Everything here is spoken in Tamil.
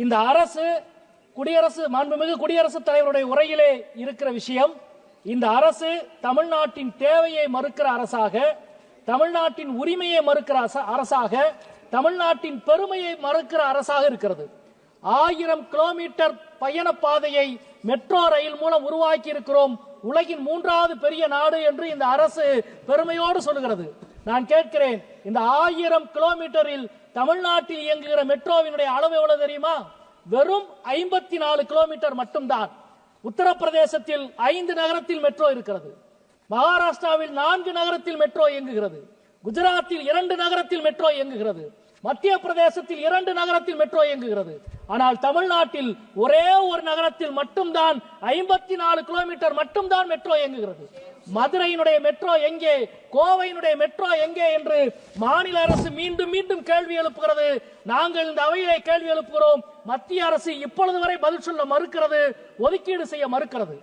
இந்த அரசு மாண்புமிகு குடியரசுத் தலைவருடைய உரையிலே இருக்கிற விஷயம், இந்த அரசு தமிழ்நாட்டின் தேவையை மறுக்கிற அரசாக, தமிழ்நாட்டின் உரிமையை மறுக்கிற அரசாக, தமிழ்நாட்டின் பெருமையை மறுக்கிற அரசாக இருக்கிறது. 1000 கிலோமீட்டர் பயண பாதையை மெட்ரோ ரயில் மூலம் உருவாக்கி இருக்கிறோம், உலகின் 3வது பெரிய நாடு என்று இந்த அரசு பெருமையோடு சொல்லுகிறது. நான் கேட்கிறேன், இந்த 1000 கிலோமீட்டரில் தமிழ்நாட்டில் இயங்குகிற மெட்ரோவினுடைய அளவு எவ்வளவு தெரியுமா? வெறும் 54 கிலோமீட்டர் மட்டும்தான். உத்தரப்பிரதேசத்தில் 5 நகரத்தில் மெட்ரோ இருக்கிறது, மகாராஷ்டிராவில் 4 நகரத்தில் மெட்ரோ இயங்குகிறது, குஜராத்தில் 2 நகரத்தில் மெட்ரோ இயங்குகிறது, மத்திய பிரதேசத்தில் 2 நகரத்தில் மெட்ரோ இயங்குகிறது. ஆனால் தமிழ்நாட்டில் ஒரே ஒரு நகரத்தில் மட்டும்தான் 54 கிலோமீட்டர் மட்டும்தான் மெட்ரோ இயங்குகிறது. மதுரையினுடைய மெட்ரோ எங்கே, கோவையினுடைய மெட்ரோ எங்கே என்று மாநில அரசு மீண்டும் மீண்டும் கேள்வி எழுப்புகிறது. நாங்கள் இந்த அவையிலே கேள்வி எழுப்புகிறோம். மத்திய அரசு இப்பொழுது வரை பதில் சொல்ல மறுக்கிறது, ஒதுக்கீடு செய்ய மறுக்கிறது.